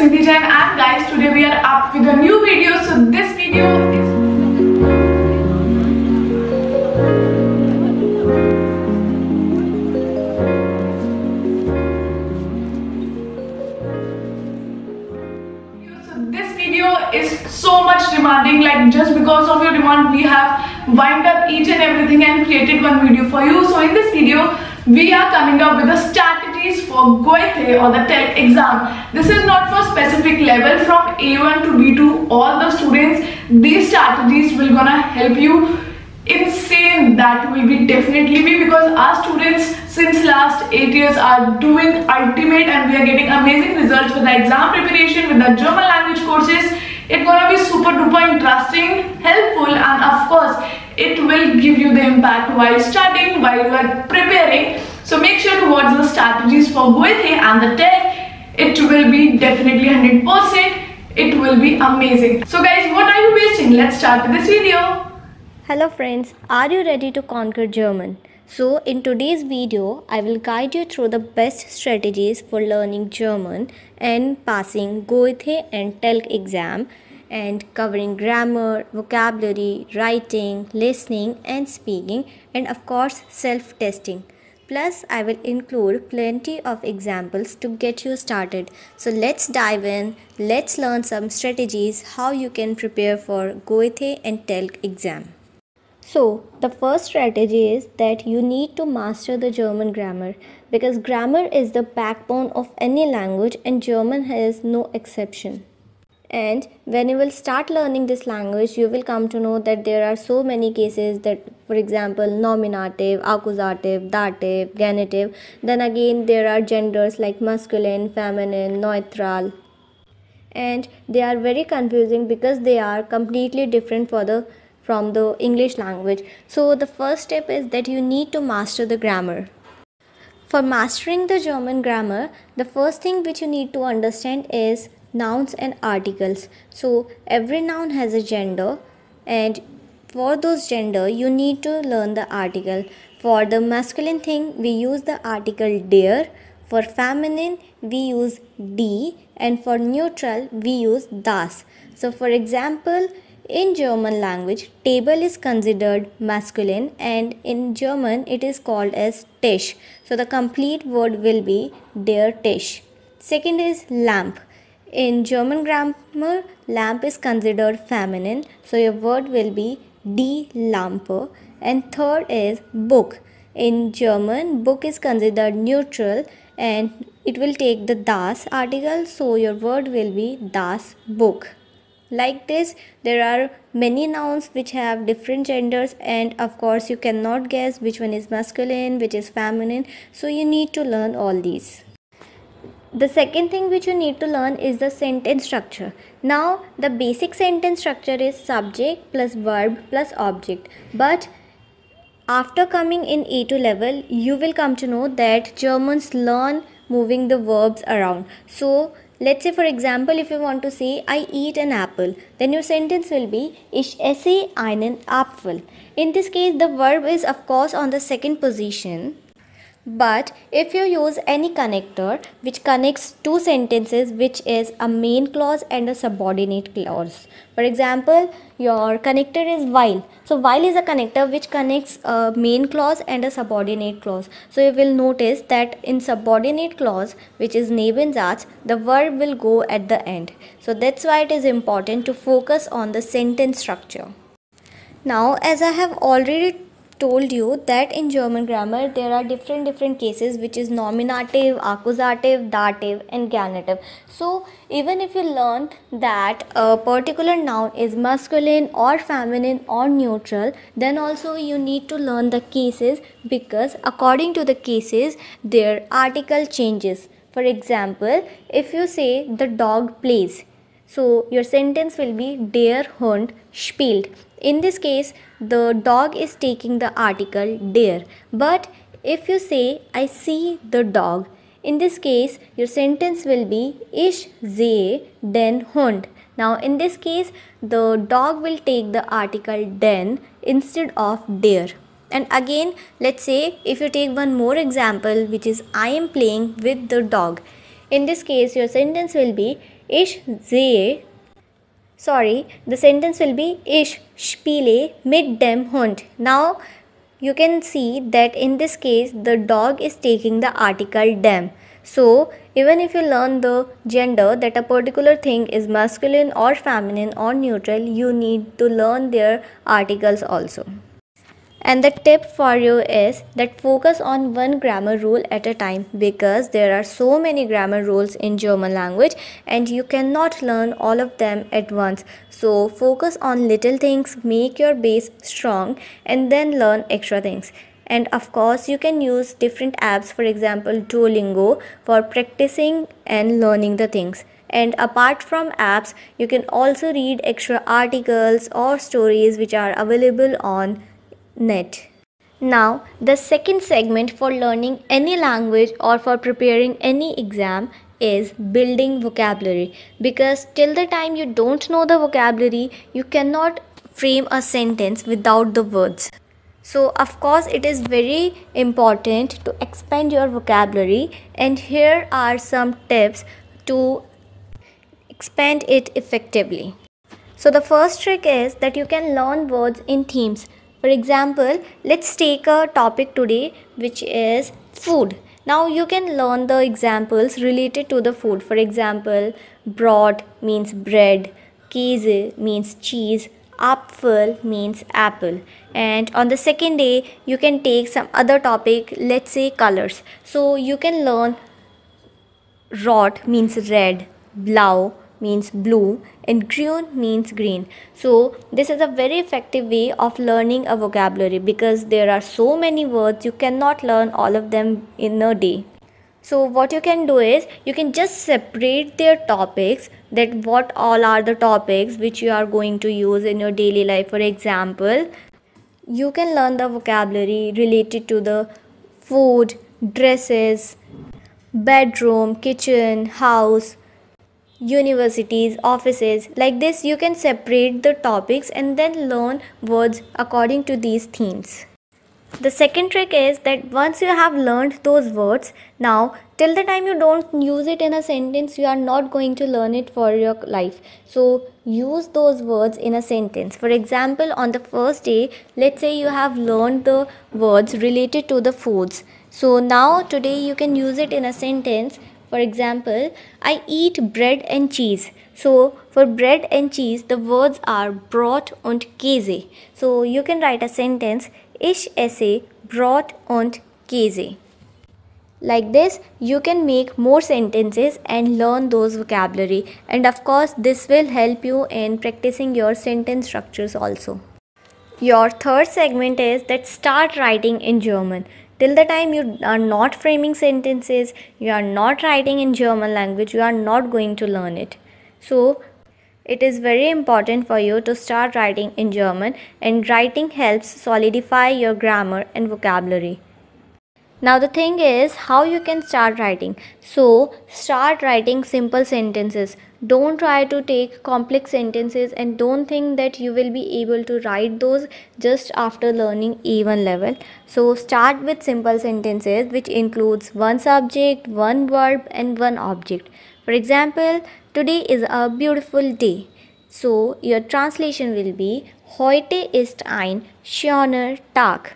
Nidhi Jain, and guys, today we are up with a new video. So this video is so much demanding. Like, just because of your demand, we have wind up each and everything and created one video for you. So in this video we are coming up with the strategies for Goethe or the TELC exam. This is not for specific level, from A1 to B2, all the students. These strategies will gonna help you. Insane that will be definitely be, because our students since last 8 years are doing ultimate and we are getting amazing results with the exam preparation, with the German language courses. It's gonna be super duper interesting, helpful, and of course it will give you the impact while studying, while you are preparing. So make sure to watch the strategies for Goethe and the TELC. It will be definitely 100%. It will be amazing. So guys, what are you wasting? Let's start with this video. Hello friends, are you ready to conquer German? So in today's video, I will guide you through the best strategies for learning German and passing Goethe and TELC exam, and covering grammar, vocabulary, writing, listening and speaking, and of course self-testing. Plus I will include plenty of examples to get you started. So let's dive in. Let's learn some strategies how you can prepare for Goethe and TELC exam. So the first strategy is that you need to master the German grammar, because grammar is the backbone of any language and German is no exception. And when you will start learning this language, you will come to know that there are so many cases that, for example, nominative, accusative, dative, genitive. Then again there are genders like masculine, feminine, neutral. And they are very confusing because they are completely different from the English language. So the first step is that you need to master the grammar. For mastering the German grammar, the first thing which you need to understand is nouns and articles. So every noun has a gender, and for those gender you need to learn the article. For the masculine thing we use the article der, for feminine we use die, and for neutral we use das. So for example, in German language, table is considered masculine and in German it is called as Tisch. So the complete word will be der Tisch. Second is lamp. In German grammar, lamp is considered feminine, so your word will be die Lampe. And third is book. In German, book is considered neutral and it will take the das article, so your word will be das Book. Like this, there are many nouns which have different genders, and of course you cannot guess which one is masculine, which is feminine, so you need to learn all these. The second thing which you need to learn is the sentence structure. Now the basic sentence structure is subject plus verb plus object, but after coming in A2 level you will come to know that Germans learn moving the verbs around. So let's say, for example, if you want to say I eat an apple, then your sentence will be Ich esse einen Apfel. In this case the verb is of course on the second position. But if you use any connector which connects two sentences, which is a main clause and a subordinate clause. For example, your connector is while. So while is a connector which connects a main clause and a subordinate clause. So you will notice that in subordinate clause, which is Nebensatz, the verb will go at the end. So that's why it is important to focus on the sentence structure. Now, as I have already told you that in German grammar there are different cases, which is nominative, accusative, dative and genitive. So even if you learned that a particular noun is masculine or feminine or neutral, then also you need to learn the cases, because according to the cases their article changes. For example, if you say the dog plays, so your sentence will be der Hund spielt. In this case, the dog is taking the article der. But if you say I see the dog, in this case your sentence will be Ich sehe den Hund. Now in this case the dog will take the article den instead of der. And again, let's say if you take one more example, which is I am playing with the dog. In this case your sentence will be Ich sehe, the sentence will be Ich spiele mit dem Hund. Now you can see that in this case the dog is taking the article dem. So even if you learn the gender, that a particular thing is masculine or feminine or neutral, you need to learn their articles also. And the tip for you is that focus on one grammar rule at a time, because there are so many grammar rules in German language and you cannot learn all of them at once. So focus on little things, make your base strong, and then learn extra things. And of course you can use different apps, for example Duolingo, for practicing and learning the things. And apart from apps, you can also read extra articles or stories which are available on net. Now the second segment for learning any language or for preparing any exam is building vocabulary, because till the time you don't know the vocabulary, you cannot frame a sentence without the words. So of course it is very important to expand your vocabulary, and here are some tips to expand it effectively. So the first trick is that you can learn words in themes. For example, let's take a topic today which is food. Now you can learn the examples related to the food. For example, Brot means bread, Käse means cheese, Apfel means apple. And on the second day, you can take some other topic, let's say colors. So you can learn Rot means red, Blau means blue, and grün means green. So this is a very effective way of learning a vocabulary, because there are so many words, you cannot learn all of them in a day. So what you can do is you can just separate their topics, that what all are the topics which you are going to use in your daily life. For example, you can learn the vocabulary related to the food, dresses, bedroom, kitchen, house, universities, offices. Like this you can separate the topics and then learn words according to these themes. The second trick is that once you have learned those words, now till the time you don't use it in a sentence, you are not going to learn it for your life. So use those words in a sentence. For example, on the first day, let's say you have learned the words related to the foods. So now today you can use it in a sentence. For example, I eat bread and cheese. So for bread and cheese, the words are Brot und Käse. So you can write a sentence, Ich esse Brot und Käse. Like this, you can make more sentences and learn those vocabulary. And of course, this will help you in practicing your sentence structures also. Your third segment is that start writing in German. Till the time you are not framing sentences, you are not writing in German language, you are not going to learn it. So it is very important for you to start writing in German, and writing helps solidify your grammar and vocabulary. Now the thing is how you can start writing. So start writing simple sentences. Don't try to take complex sentences, and don't think that you will be able to write those just after learning A1 level. So start with simple sentences which includes one subject, one verb and one object. For example, today is a beautiful day. So your translation will be Heute ist ein schöner Tag.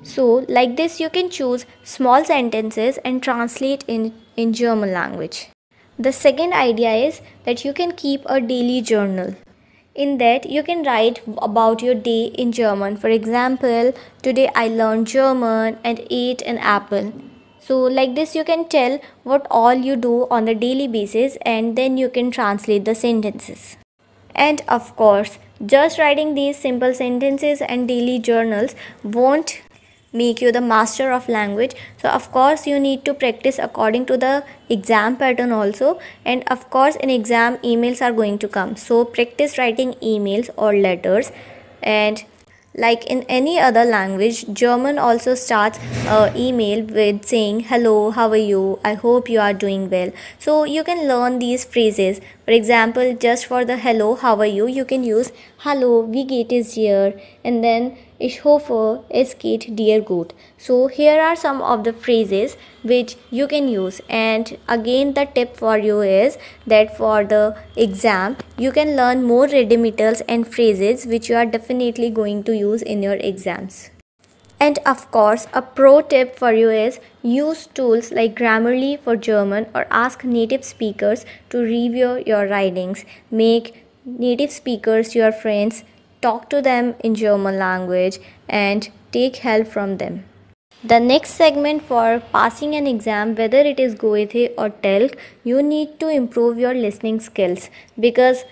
So like this you can choose small sentences and translate in German language. The second idea is that you can keep a daily journal. In that you can write about your day in German. For example, today I learned German and ate an apple. So like this you can tell what all you do on a daily basis, and then you can translate the sentences. And of course, just writing these simple sentences and daily journals won't make you the master of language. So of course you need to practice according to the exam pattern also, and of course in exam emails are going to come, so practice writing emails or letters. And like in any other language, German also starts email with saying hello, how are you, I hope you are doing well. So you can learn these phrases. For example, just for the hello, how are you, you can use hallo, wie geht es dir? And then ich hoffe, es geht dir gut. So here are some of the phrases which you can use. And again, the tip for you is that for the exam, you can learn more rudiments and phrases which you are definitely going to use in your exams. And of course, a pro tip for you is use tools like Grammarly for German or ask native speakers to review your writings. Make native speakers your friends, talk to them in German language, and take help from them. The next segment for passing an exam, whether it is Goethe or TELC, you need to improve your listening skills, because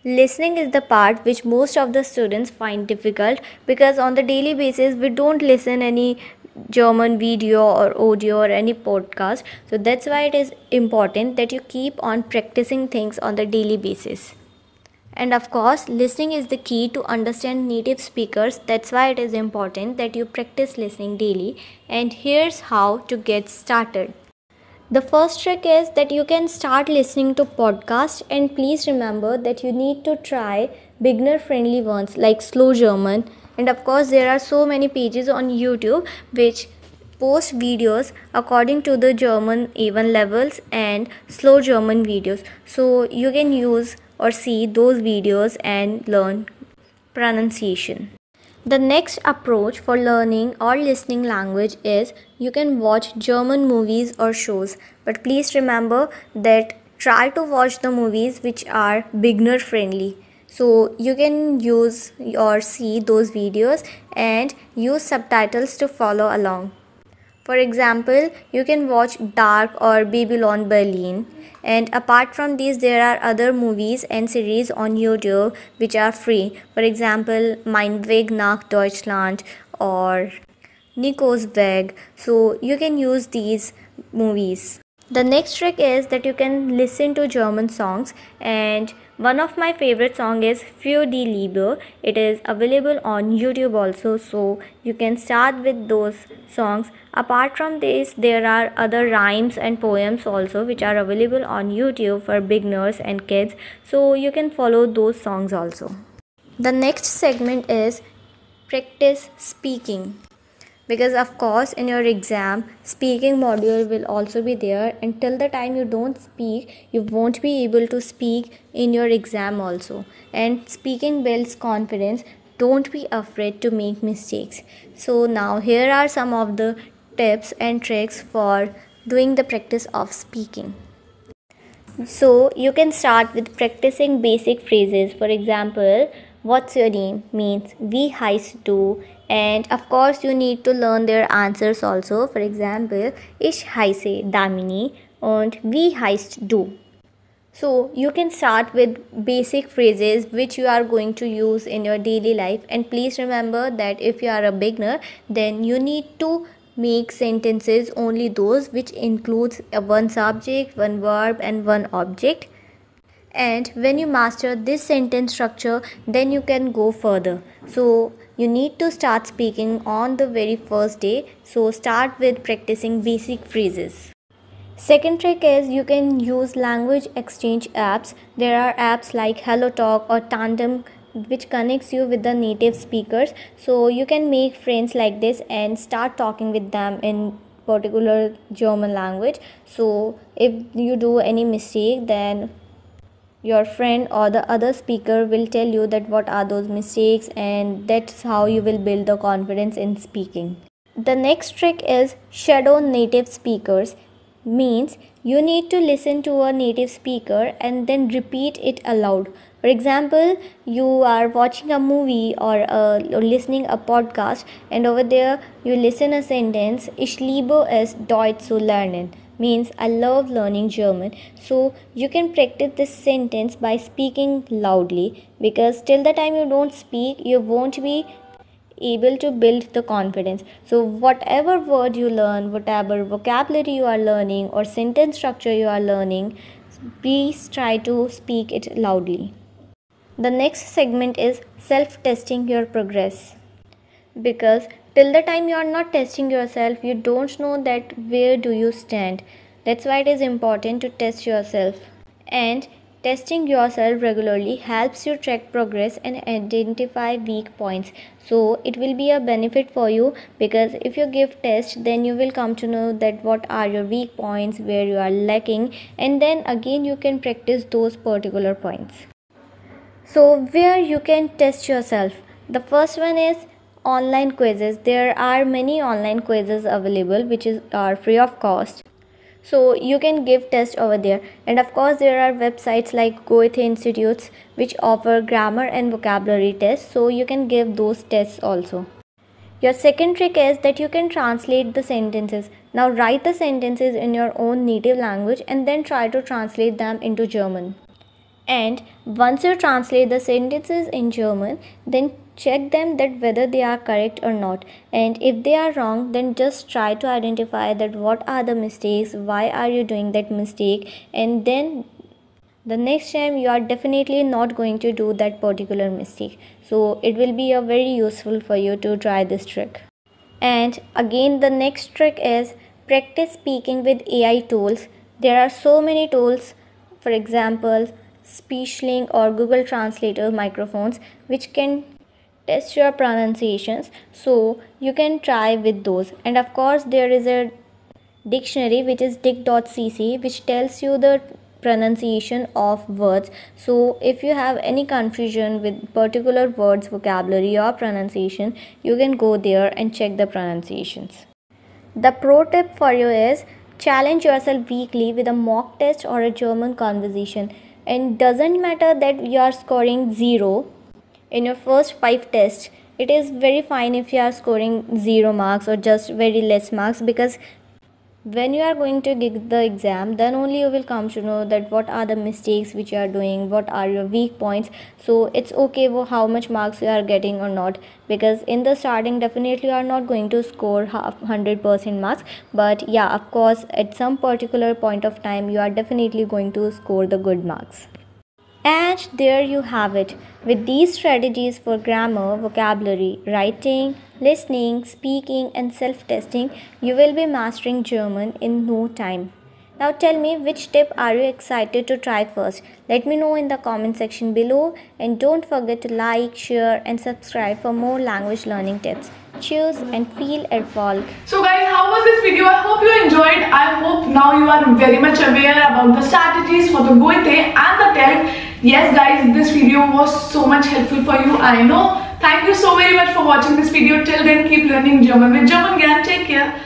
listening is the part which most of the students find difficult, because on the daily basis we don't listen any German video or audio or any podcast. So that's why it is important that you keep on practicing things on the daily basis. And of course, listening is the key to understand native speakers. That's why it is important that you practice listening daily. And here's how to get started. The first trick is that you can start listening to podcasts, and please remember that you need to try beginner friendly ones like Slow German. And of course, there are so many pages on YouTube which post videos according to the German A1 levels and Slow German videos. So you can use or see those videos and learn pronunciation. The next approach for learning or listening language is you can watch German movies or shows. But please remember that try to watch the movies which are beginner friendly. So you can use or see those videos and use subtitles to follow along. For example, you can watch Dark or Babylon Berlin. And apart from these, there are other movies and series on YouTube which are free. For example, Mein Weg nach Deutschland or Nico's Weg. So you can use these movies. The next trick is that you can listen to German songs, and one of my favorite song is Für die Liebe. It is available on YouTube also, so you can start with those songs. Apart from this, there are other rhymes and poems also which are available on YouTube for beginners and kids, so you can follow those songs also. The next segment is practice speaking. Because of course in your exam speaking module will also be there, and till the time you don't speak you won't be able to speak in your exam also. And speaking builds confidence. Don't be afraid to make mistakes. So now here are some of the tips and tricks for doing the practice of speaking. So you can start with practicing basic phrases. For example, what's your name means wie heißt du, and of course you need to learn their answers also. For example, ich heiße Damini und wie heißt du. So you can start with basic phrases which you are going to use in your daily life. And please remember that if you are a beginner, then you need to make sentences only those which includes one subject, one verb and one object. And when you master this sentence structure, then you can go further. So you need to start speaking on the very first day. So start with practicing basic phrases. Second trick is you can use language exchange apps. There are apps like HelloTalk or Tandem which connects you with the native speakers. So you can make friends like this and start talking with them in particular German language. So if you do any mistake, then your friend or the other speaker will tell you that what are those mistakes, and that's how you will build the confidence in speaking. The next trick is shadow native speakers. Means you need to listen to a native speaker and then repeat it aloud. For example, you are watching a movie or listening a podcast, and over there you listen a sentence, ich liebe es Deutsch zu lernen, means I love learning German. So you can practice this sentence by speaking loudly, because till the time you don't speak you won't be able to build the confidence. So whatever word you learn, whatever vocabulary you are learning or sentence structure you are learning, please try to speak it loudly. The next segment is self-testing your progress, because till the time you are not testing yourself, you don't know that where do you stand. That's why it is important to test yourself. And Testing yourself regularly helps you track progress and identify weak points. So it will be a benefit for you, because if you give test, then you will come to know that what are your weak points, where you are lacking, and then again you can practice those particular points. So where you can test yourself, the first one is online quizzes. There are many online quizzes available which are free of cost. So you can give tests over there, and of course there are websites like Goethe Institutes which offer grammar and vocabulary tests, so you can give those tests also. Your second trick is that you can translate the sentences. Now write the sentences in your own native language and then try to translate them into German. And once you translate the sentences in German, then check them that whether they are correct or not, and if they are wrong, then just try to identify that what are the mistakes, why are you doing that mistake, and then the next time you are definitely not going to do that particular mistake. So it will be a very useful for you to try this trick. And again, the next trick is practice speaking with AI tools. There are so many tools, for example SpeechLink or Google Translator microphones, which can test your pronunciations, so you can try with those. And of course there is a dictionary which is dic.cc, which tells you the pronunciation of words. So if you have any confusion with particular words, vocabulary or pronunciation, you can go there and check the pronunciations. The pro tip for you is challenge yourself weekly with a mock test or a German conversation. And doesn't matter that you are scoring 0 in your first 5 tests. It is very fine if you are scoring 0 marks or just very less marks, because when you are going to give the exam, then only you will come to know that what are the mistakes which you are doing, what are your weak points. So it's okay how much marks you are getting or not, because in the starting definitely you are not going to score 100% marks, but yeah, of course at some particular point of time you are definitely going to score the good marks. And there you have it. With these strategies for grammar, vocabulary, writing, listening, speaking and self-testing, you will be mastering German in no time. Now tell me, which tip are you excited to try first? Let me know in the comment section below, and don't forget to like, share and subscribe for more language learning tips. Cheers and viel Erfolg. So guys, how was this video? I hope you enjoyed. I hope now you are very much aware about the strategies for the Goethe and the TELC. Yes guys, this video was so much helpful for you, I know. Thank you so very much for watching this video. Till then, keep learning German with German Gyan. Take care.